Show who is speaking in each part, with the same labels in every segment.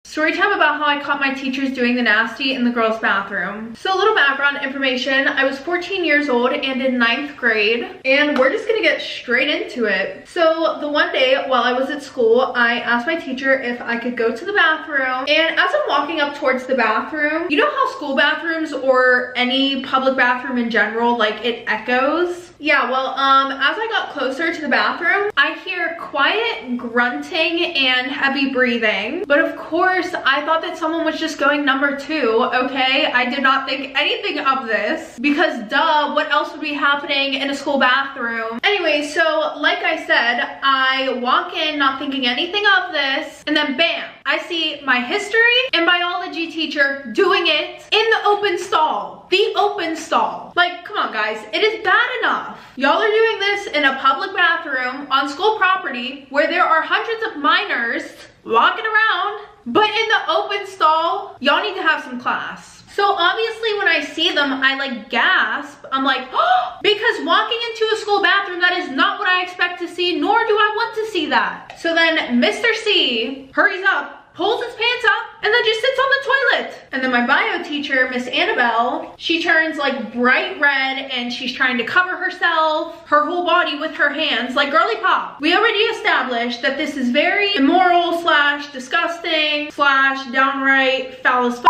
Speaker 1: Story time about how I caught my teachers doing the nasty in the girls' bathroom. So a little background information. I was 14 years old and in 9th grade, and we're just gonna get straight into it. So the one day while I was at school, I asked my teacher if I could go to the bathroom, and as I'm walking up towards the bathroom, you know how school bathrooms or any public bathroom in general, like it echoes? Yeah, well, as I got closer to the bathroom, I hear quiet grunting and heavy breathing. But of course, I thought that someone was just going number 2, okay? I did not think anything of this because duh, what else would be happening in a school bathroom? Anyway, so like I said, I walk in not thinking anything of this, and then bam, I see my history and biology teacher doing it in the open stall. The open stall. Like, come on guys, it is bad enough. Y'all are doing this in a public bathroom on school property where there are hundreds of minors walking around, but in the open stall, y'all need to have some class. So obviously when I see them, I like gasp. I'm like, oh, because walking into a school bathroom, that is not what I expect to see, nor do I want to see that. So then Mr. C hurries up, pulls his pants up, and then just sits on the toilet. And then my bio teacher, Miss Annabelle, she turns like bright red and she's trying to cover herself, her whole body with her hands, like girly pop. We already established that this is very immoral / disgusting / downright foul as f***.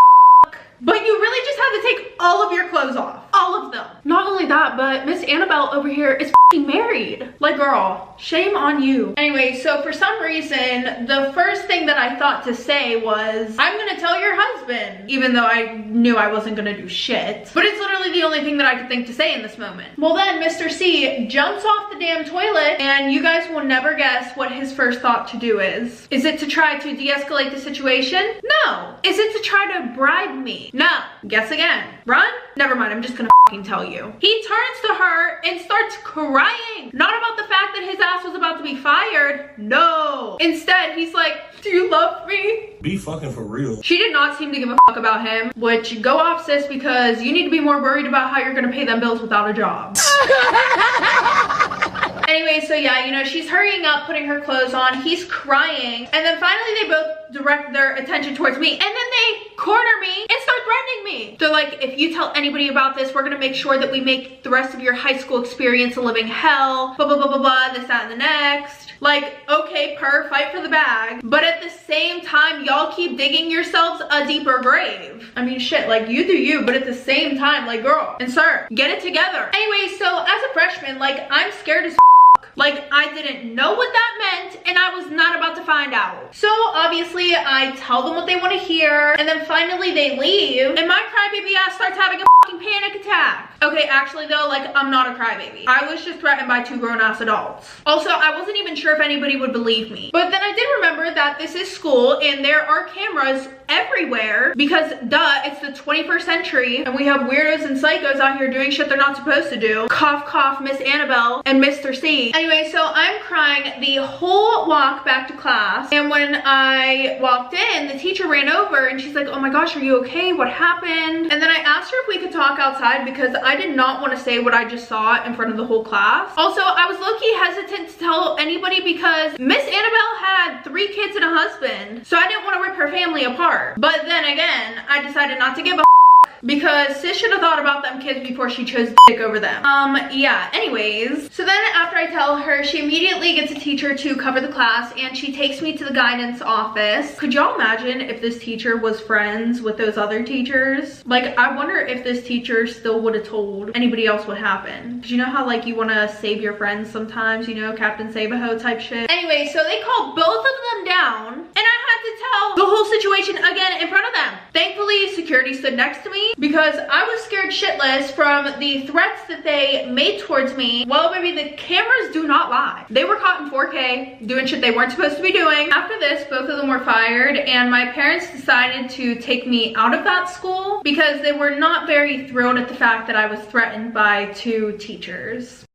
Speaker 1: But you really just have to take all of your clothes off. All of them. Not only that, but Miss Annabelle over here is f***ing married. Like, girl, shame on you. Anyway, so for some reason, the first thing that I thought to say was, I'm gonna tell your husband. Even though I knew I wasn't gonna do shit. But it's literally the only thing that I could think to say in this moment. Well then, Mr. C jumps off the damn toilet, and you guys will never guess what his first thought to do is. Is it to try to de-escalate the situation? No. Is it to try to bribe me? No. Guess again. Run? Never mind, I'm just gonna f***ing tell you. He turns to her and starts crying. Not about the fact that his ass was about to be fired. No. Instead, he's like, do you love me?
Speaker 2: Be fucking for real.
Speaker 1: She did not seem to give a fuck about him, which go off sis, because you need to be more worried about how you're gonna pay them bills without a job. Anyway, so yeah, you know, she's hurrying up, putting her clothes on, he's crying, and then finally they both direct their attention towards me, and then they corner me and start threatening me. They're like, if you tell anybody about this, we're gonna make sure that we make the rest of your high school experience a living hell, blah, blah, blah, blah, blah, this, that, and the next. Like, okay, fight for the bag. But at the same time, y'all keep digging yourselves a deeper grave. I mean, shit, like, you do you, but at the same time, like, girl and sir, get it together. Anyway, so as a freshman, like, I'm scared as like, I didn't know what that meant, and I was not about to find out. So obviously, I tell them what they want to hear, and then finally they leave, and my crybaby ass starts having a fucking panic attack. Okay, actually though, like, I'm not a crybaby. I was just threatened by 2 grown-ass adults. Also, I wasn't even sure if anybody would believe me. But then I did remember that this is school, and there are cameras everywhere, because duh, it's the 21st century, and we have weirdos and psychos out here doing shit they're not supposed to do. Cough, cough, Miss Annabelle and Mr. C. Anyway, so I'm crying the whole walk back to class, and when I walked in, the teacher ran over and she's like, oh my gosh, are you okay? What happened? And then I asked her if we could talk outside because I did not want to say what I just saw in front of the whole class. Also, I was low-key hesitant to tell anybody because Miss Annabelle had 3 kids and a husband, so I didn't want to rip her family apart. But then again, I decided not to give a because sis should have thought about them kids before she chose dick over them. Yeah, anyways. So then after I tell her, she immediately gets a teacher to cover the class and she takes me to the guidance office. Could y'all imagine if this teacher was friends with those other teachers? Like, I wonder if this teacher still would have told anybody else what happened. Cause you know how like you want to save your friends sometimes, you know, Captain Save-A-Ho type shit. Anyway, so they called both of them down and I had to tell the whole situation again in front of them. Thankfully, security stood next to me because I was scared shitless from the threats that they made towards me. Well, baby, the cameras do not lie. They were caught in 4K doing shit they weren't supposed to be doing. After this, both of them were fired and my parents decided to take me out of that school because they were not very thrilled at the fact that I was threatened by 2 teachers.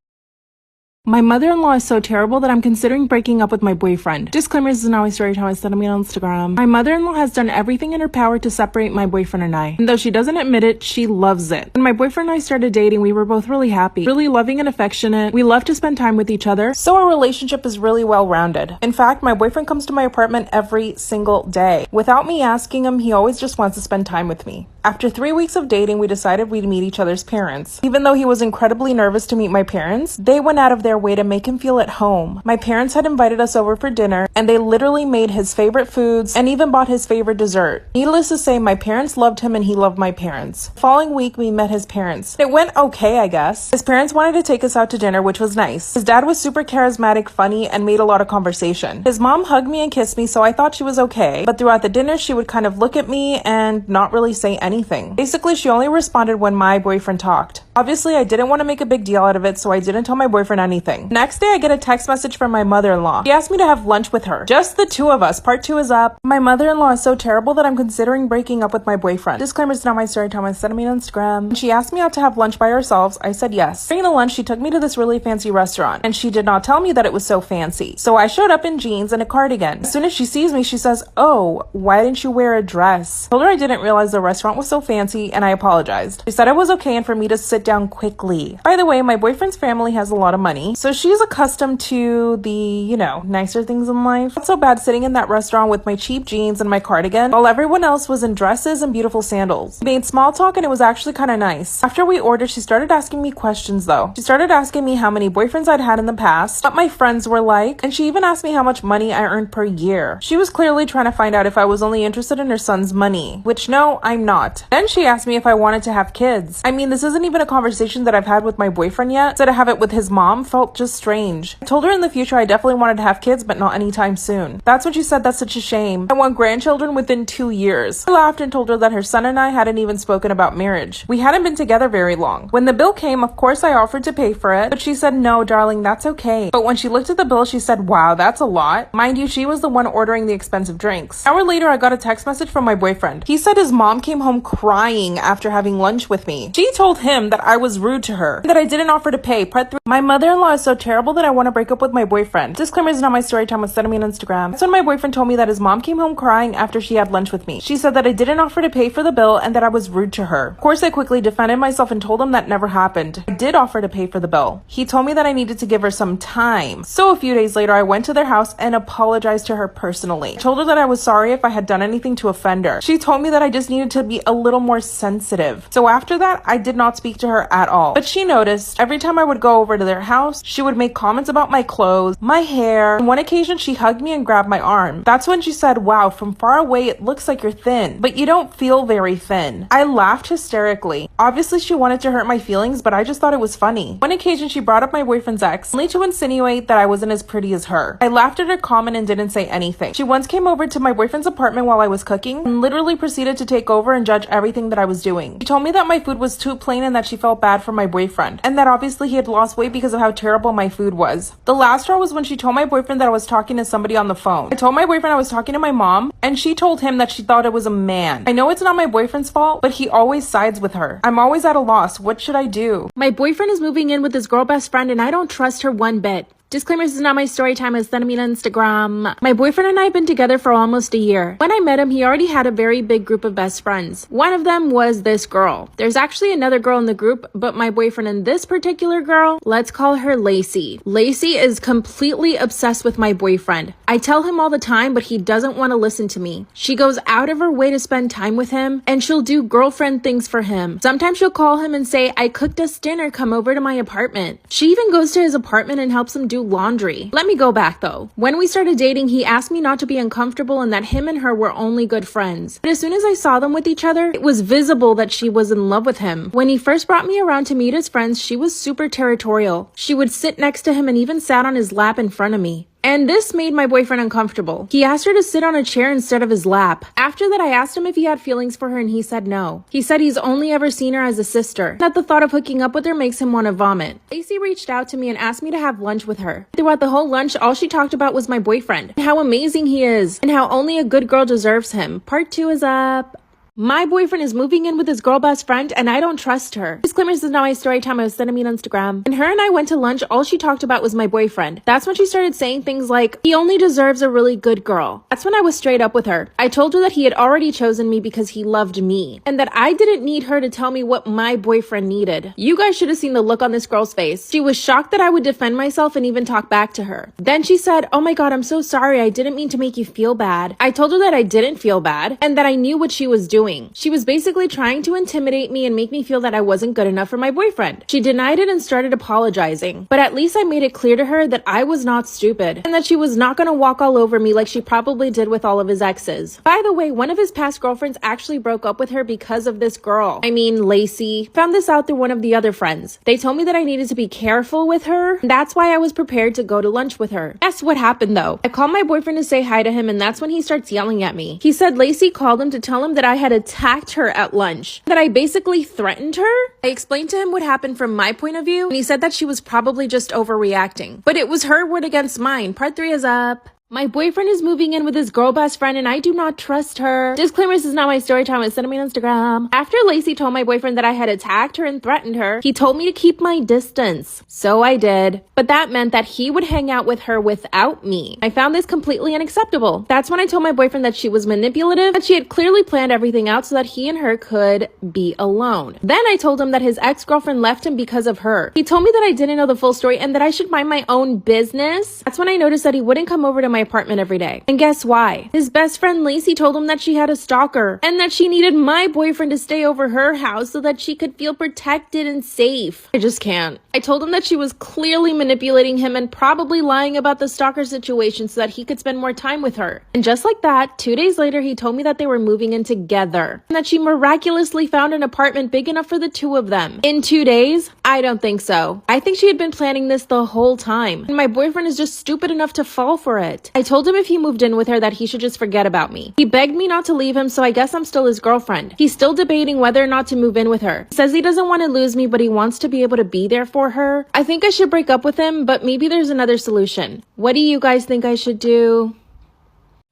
Speaker 2: My mother-in-law is so terrible that I'm considering breaking up with my boyfriend. Disclaimer, this is not my story time. I said me on Instagram. My mother-in-law has done everything in her power to separate my boyfriend and I. And though she doesn't admit it, she loves it. When my boyfriend and I started dating, we were both really happy, really loving and affectionate. We love to spend time with each other, so our relationship is really well-rounded. In fact, my boyfriend comes to my apartment every single day. Without me asking him, he always just wants to spend time with me. After 3 weeks of dating, we decided we'd meet each other's parents. Even though he was incredibly nervous to meet my parents, they went out of their way to make him feel at home. My parents had invited us over for dinner, and they literally made his favorite foods and even bought his favorite dessert. Needless to say, my parents loved him and he loved my parents. The following week, we met his parents. It went okay, I guess. His parents wanted to take us out to dinner, which was nice. His dad was super charismatic, funny, and made a lot of conversation. His mom hugged me and kissed me, so I thought she was okay. But throughout the dinner, she would kind of look at me and not really say anything. Basically, she only responded when my boyfriend talked. Obviously, I didn't want to make a big deal out of it, so I didn't tell my boyfriend anything. Next day, I get a text message from my mother-in-law. She asked me to have lunch with her. Just the two of us. Part 2 is up. My mother-in-law is so terrible that I'm considering breaking up with my boyfriend. Disclaimer, it's not my story time. I sent me on Instagram. She asked me out to have lunch by ourselves. I said yes. During the lunch, she took me to this really fancy restaurant, and she did not tell me that it was so fancy. So I showed up in jeans and a cardigan. As soon as she sees me, she says, "Oh, why didn't you wear a dress?" I told her I didn't realize the restaurant was so fancy, and I apologized. She said it was okay and for me to sit down quickly. By the way, my boyfriend's family has a lot of money, so she's accustomed to the, nicer things in life. Not so bad sitting in that restaurant with my cheap jeans and my cardigan, while everyone else was in dresses and beautiful sandals. We made small talk and it was actually kind of nice. After we ordered, she started asking me questions though. She started asking me how many boyfriends I'd had in the past, what my friends were like, and she even asked me how much money I earned per year. She was clearly trying to find out if I was only interested in her son's money, which no, I'm not. Then she asked me if I wanted to have kids. I mean, this isn't even a conversation that I've had with my boyfriend yet, so to have it with his mom felt just strange. I told her in the future I definitely wanted to have kids, but not anytime soon. That's when she said that's such a shame. I want grandchildren within 2 years. I laughed and told her that her son and I hadn't even spoken about marriage. We hadn't been together very long. When the bill came, of course I offered to pay for it, but she said, "No, darling, that's okay." But when she looked at the bill, she said, "Wow, that's a lot." Mind you, she was the one ordering the expensive drinks. An hour later, I got a text message from my boyfriend. He said his mom came home crying after having lunch with me. She told him that I was rude to her, that I didn't offer to pay. Part 3. My mother-in-law is so terrible that I want to break up with my boyfriend. Disclaimer, is not my story time. Was sending me on Instagram. That's when my boyfriend told me that his mom came home crying after she had lunch with me. She said that I didn't offer to pay for the bill and that I was rude to her. Of course, I quickly defended myself and told him that never happened. I did offer to pay for the bill. He told me that I needed to give her some time. So a few days later, I went to their house and apologized to her personally. I told her that I was sorry if I had done anything to offend her. She told me that I just needed to be a little more sensitive. So after that, I did not speak to her at all. But she noticed every time I would go over to their house, she would make comments about my clothes, my hair. On one occasion, she hugged me and grabbed my arm. That's when she said, "Wow, from far away, it looks like you're thin, but you don't feel very thin." I laughed hysterically. Obviously, she wanted to hurt my feelings, but I just thought it was funny. One occasion, she brought up my boyfriend's ex, only to insinuate that I wasn't as pretty as her. I laughed at her comment and didn't say anything. She once came over to my boyfriend's apartment while I was cooking and literally proceeded to take over and judge everything that I was doing. She told me that my food was too plain and that she felt bad for my boyfriend, and that obviously he had lost weight because of how terrible my food was. The last straw was when she told my boyfriend that I was talking to somebody on the phone. I told my boyfriend I was talking to my mom, and she told him that she thought it was a man. I know it's not my boyfriend's fault, but he always sides with her. I'm always at a loss. What should I do?
Speaker 3: My boyfriend is moving in with his girl best friend, and I don't trust her one bit. Disclaimer, this is not my story time. It's sending me on Instagram. My boyfriend and I have been together for almost a year. When I met him, he already had a very big group of best friends. One of them was this girl. There's actually another girl in the group, but my boyfriend and this particular girl, let's call her Lacey. Lacey is completely obsessed with my boyfriend. I tell him all the time, but he doesn't want to listen to me. She goes out of her way to spend time with him, and she'll do girlfriend things for him. Sometimes she'll call him and say, "I cooked us dinner, come over to my apartment." She even goes to his apartment and helps him do laundry. Let me go back though. When we started dating, he asked me not to be uncomfortable and that him and her were only good friends. But as soon as I saw them with each other, it was visible that she was in love with him. When he first brought me around to meet his friends, she was super territorial. She would sit next to him and even sat on his lap in front of me. And this made my boyfriend uncomfortable. He asked her to sit on a chair instead of his lap. After that, I asked him if he had feelings for her and he said no. He said he's only ever seen her as a sister, that the thought of hooking up with her makes him want to vomit. Lacey reached out to me and asked me to have lunch with her. Throughout the whole lunch, all she talked about was my boyfriend, and how amazing he is, and how only a good girl deserves him. Part 2 is up. My boyfriend is moving in with his girl best friend and I don't trust her. Disclaimer, this is not my story time. I was sending me on Instagram. When her and I went to lunch, all she talked about was my boyfriend. That's when she started saying things like, he only deserves a really good girl. That's when I was straight up with her. I told her that he had already chosen me because he loved me and that I didn't need her to tell me what my boyfriend needed. You guys should have seen the look on this girl's face. She was shocked that I would defend myself and even talk back to her. Then she said, oh my God, I'm so sorry. I didn't mean to make you feel bad. I told her that I didn't feel bad and that I knew what she was doing. She was basically trying to intimidate me and make me feel that I wasn't good enough for my boyfriend. She denied it and started apologizing. But at least I made it clear to her that I was not stupid and that she was not going to walk all over me like she probably did with all of his exes. By the way, one of his past girlfriends actually broke up with her because of this girl. I mean, Lacey. Found this out through one of the other friends. They told me that I needed to be careful with her. And that's why I was prepared to go to lunch with her. Guess what happened though? I called my boyfriend to say hi to him and that's when he starts yelling at me. He said Lacey called him to tell him that I had attacked her at lunch, that I basically threatened her. I explained to him what happened from my point of view, and he said that she was probably just overreacting. But it was her word against mine. Part 3 is up. My boyfriend is moving in with his girl best friend and I do not trust her. Disclaimer, this is not my story time. It's sent me on Instagram. After Lacey told my boyfriend that I had attacked her and threatened her, he told me to keep my distance. So I did. But that meant that he would hang out with her without me. I found this completely unacceptable. That's when I told my boyfriend that she was manipulative, that she had clearly planned everything out so that he and her could be alone. Then I told him that his ex-girlfriend left him because of her. He told me that I didn't know the full story and that I should mind my own business. That's when I noticed that he wouldn't come over to my apartment every day. And guess why? His best friend Lacey told him that she had a stalker and that she needed my boyfriend to stay over her house so that she could feel protected and safe. I just can't. I told him that she was clearly manipulating him and probably lying about the stalker situation so that he could spend more time with her. And just like that, 2 days later, he told me that they were moving in together and that she miraculously found an apartment big enough for the two of them. In 2 days? I don't think so. I think she had been planning this the whole time. And my boyfriend is just stupid enough to fall for it. I told him if he moved in with her that he should just forget about me. He begged me not to leave him, so I guess I'm still his girlfriend. He's still debating whether or not to move in with her. He says he doesn't want to lose me, but he wants to be able to be there for her. I think I should break up with him, but maybe there's another solution. What do you guys think I should do?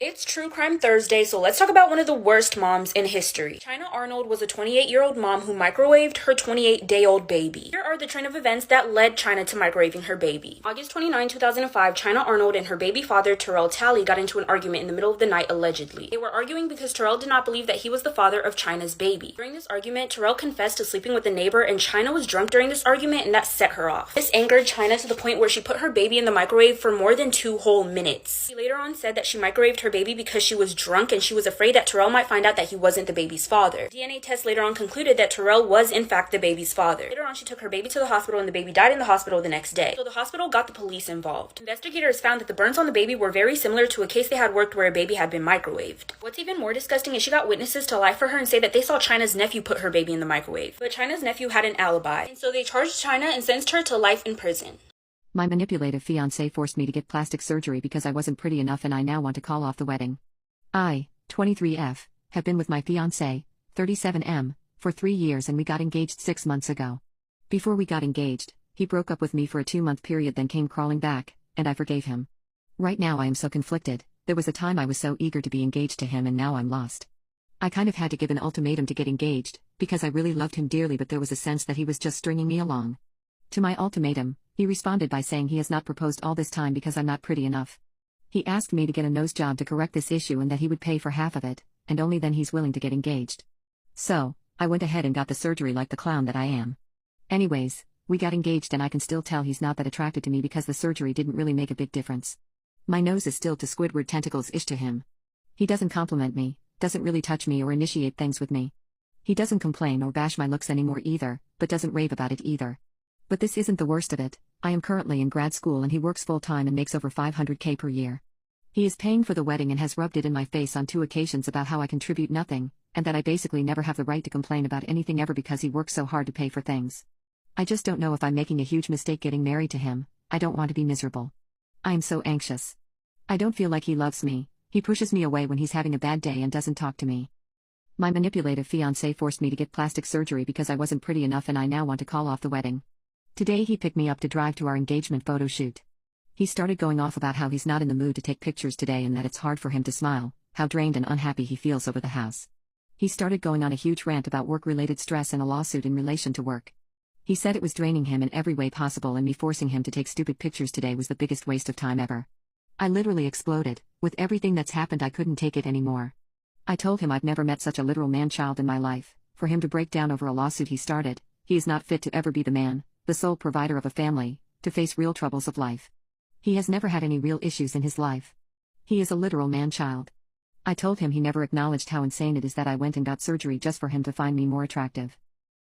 Speaker 4: It's True Crime Thursday, so let's talk about one of the worst moms in history. China Arnold was a 28-year-old mom who microwaved her 28-day-old baby. Here are the train of events that led China to microwaving her baby. August 29, 2005, China Arnold and her baby father, Terrell Talley, got into an argument in the middle of the night, allegedly. They were arguing because Terrell did not believe that he was the father of China's baby. During this argument, Terrell confessed to sleeping with a neighbor, and China was drunk during this argument, and that set her off. This angered China to the point where she put her baby in the microwave for more than 2 whole minutes. She later on said that she microwaved her baby because she was drunk and she was afraid that Terrell might find out that he wasn't the baby's father. DNA tests later on concluded that Terrell was in fact the baby's father. Later on, she took her baby to the hospital and the baby died in the hospital the next day. So the hospital got the police involved. Investigators found that the burns on the baby were very similar to a case they had worked where a baby had been microwaved. What's even more disgusting is she got witnesses to lie for her and say that they saw China's nephew put her baby in the microwave. But China's nephew had an alibi, and so they charged China and sentenced her to life in prison.
Speaker 5: My manipulative fiance forced me to get plastic surgery because I wasn't pretty enough and I now want to call off the wedding. I, 23F, have been with my fiance, 37M, for 3 years and we got engaged 6 months ago. Before we got engaged, he broke up with me for a 2-month period then came crawling back, and I forgave him. Right now I am so conflicted. There was a time I was so eager to be engaged to him and now I'm lost. I kind of had to give an ultimatum to get engaged, because I really loved him dearly but there was a sense that he was just stringing me along. To my ultimatum, he responded by saying he has not proposed all this time because I'm not pretty enough. He asked me to get a nose job to correct this issue and that he would pay for half of it, and only then he's willing to get engaged. So, I went ahead and got the surgery like the clown that I am. Anyways, we got engaged and I can still tell he's not that attracted to me because the surgery didn't really make a big difference. My nose is still to Squidward tentacles-ish to him. He doesn't compliment me, doesn't really touch me or initiate things with me. He doesn't complain or bash my looks anymore either, but doesn't rave about it either. But this isn't the worst of it. I am currently in grad school and he works full-time and makes over $500K per year. He is paying for the wedding and has rubbed it in my face on 2 occasions about how I contribute nothing, and that I basically never have the right to complain about anything ever because he works so hard to pay for things. I just don't know if I'm making a huge mistake getting married to him. I don't want to be miserable. I am so anxious. I don't feel like he loves me. He pushes me away when he's having a bad day and doesn't talk to me. My manipulative fiancé forced me to get plastic surgery because I wasn't pretty enough and I now want to call off the wedding. Today he picked me up to drive to our engagement photo shoot. He started going off about how he's not in the mood to take pictures today and that it's hard for him to smile, how drained and unhappy he feels over the house. He started going on a huge rant about work-related stress and a lawsuit in relation to work. He said it was draining him in every way possible and me forcing him to take stupid pictures today was the biggest waste of time ever. I literally exploded. With everything that's happened I couldn't take it anymore. I told him I've never met such a literal man-child in my life. For him to break down over a lawsuit he started, he is not fit to ever be the man, the sole provider of a family, to face real troubles of life. He has never had any real issues in his life. He is a literal man-child. I told him he never acknowledged how insane it is that I went and got surgery just for him to find me more attractive.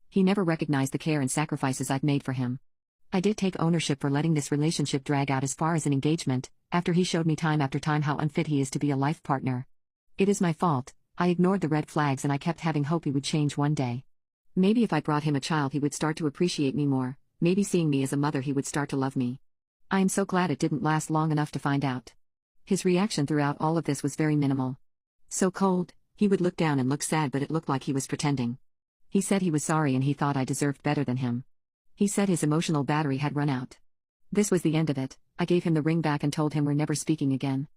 Speaker 5: He never recognized the care and sacrifices I've made for him. I did take ownership for letting this relationship drag out as far as an engagement, after he showed me time after time how unfit he is to be a life partner. It is my fault. I ignored the red flags and I kept having hope he would change one day. Maybe if I brought him a child he would start to appreciate me more, maybe seeing me as a mother he would start to love me. I am so glad it didn't last long enough to find out. His reaction throughout all of this was very minimal. So cold, he would look down and look sad but it looked like he was pretending. He said he was sorry and he thought I deserved better than him. He said his emotional battery had run out. This was the end of it. I gave him the ring back and told him we're never speaking again.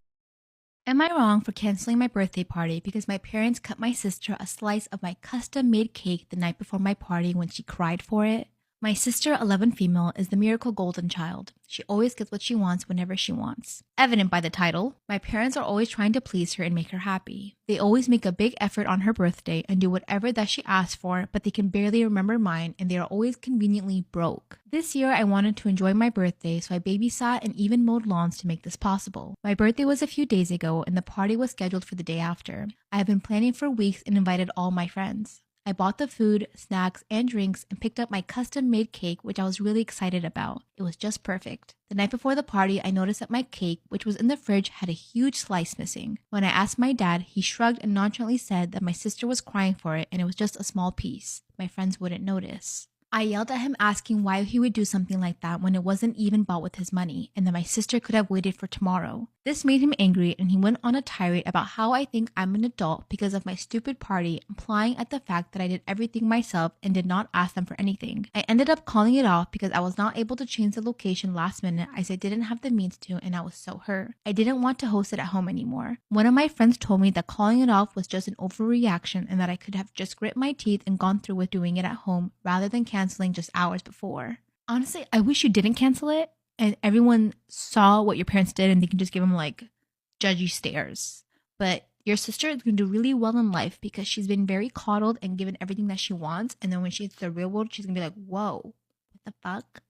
Speaker 6: Am I wrong for canceling my birthday party because my parents cut my sister a slice of my custom-made cake the night before my party when she cried for it? My sister, 11 female, is the miracle golden child. She always gets what she wants whenever she wants. Evident by the title, my parents are always trying to please her and make her happy. They always make a big effort on her birthday and do whatever that she asks for, but they can barely remember mine and they are always conveniently broke. This year, I wanted to enjoy my birthday, so I babysat and even mowed lawns to make this possible. My birthday was a few days ago and the party was scheduled for the day after. I have been planning for weeks and invited all my friends. I bought the food, snacks, and drinks and picked up my custom-made cake, which I was really excited about. It was just perfect. The night before the party, I noticed that my cake, which was in the fridge, had a huge slice missing. When I asked my dad, he shrugged and nonchalantly said that my sister was crying for it and it was just a small piece. My friends wouldn't notice. I yelled at him asking why he would do something like that when it wasn't even bought with his money and that my sister could have waited for tomorrow. This made him angry and he went on a tirade about how I think I'm an adult because of my stupid party, implying at the fact that I did everything myself and did not ask them for anything. I ended up calling it off because I was not able to change the location last minute as I didn't have the means to and I was so hurt. I didn't want to host it at home anymore. One of my friends told me that calling it off was just an overreaction and that I could have just grit my teeth and gone through with doing it at home rather than canceling just hours before. Honestly, I wish you didn't cancel it and everyone saw what your parents did and they can just give them like judgy stares. But your sister is going to do really well in life because she's been very coddled and given everything that she wants. And then when she hits the real world, she's going to be like, whoa, what the fuck?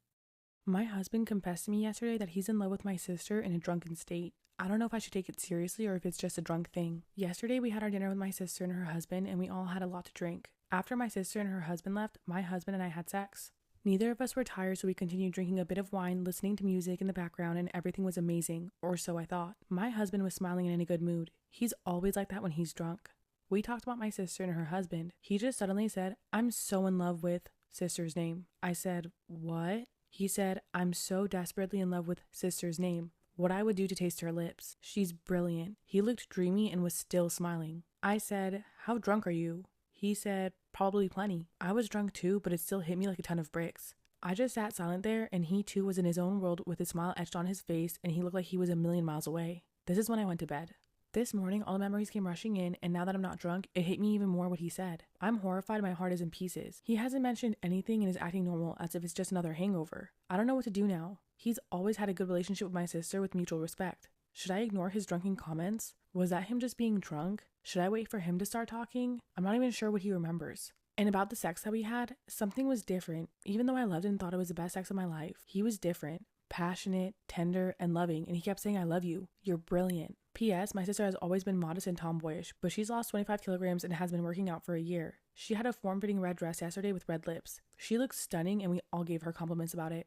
Speaker 2: My husband confessed to me yesterday that he's in love with my sister in a drunken state. I don't know if I should take it seriously or if it's just a drunk thing. Yesterday we had our dinner with my sister and her husband and we all had a lot to drink. After my sister and her husband left, my husband and I had sex. Neither of us were tired, so we continued drinking a bit of wine, listening to music in the background, and everything was amazing, or so I thought. My husband was smiling and in a good mood. He's always like that when he's drunk. We talked about my sister and her husband. He just suddenly said, "I'm so in love with sister's name." I said, "What?" He said, "I'm so desperately in love with sister's name. What I would do to taste her lips. She's brilliant." He looked dreamy and was still smiling. I said, "How drunk are you?" He said, "Probably plenty." I was drunk too, but it still hit me like a ton of bricks. I just sat silent there, and he too was in his own world with a smile etched on his face, and he looked like he was a million miles away. This is when I went to bed. This morning, all the memories came rushing in, and now that I'm not drunk, it hit me even more what he said. I'm horrified, my heart is in pieces. He hasn't mentioned anything and is acting normal as if it's just another hangover. I don't know what to do now. He's always had a good relationship with my sister with mutual respect. Should I ignore his drunken comments? Was that him just being drunk? Should I wait for him to start talking? I'm not even sure what he remembers. And about the sex that we had, something was different. Even though I loved and thought it was the best sex of my life, he was different. Passionate, tender, and loving, and he kept saying, "I love you. You're brilliant." P.S. My sister has always been modest and tomboyish, but she's lost 25 kilograms and has been working out for a year. She had a form-fitting red dress yesterday with red lips. She looked stunning and we all gave her compliments about it.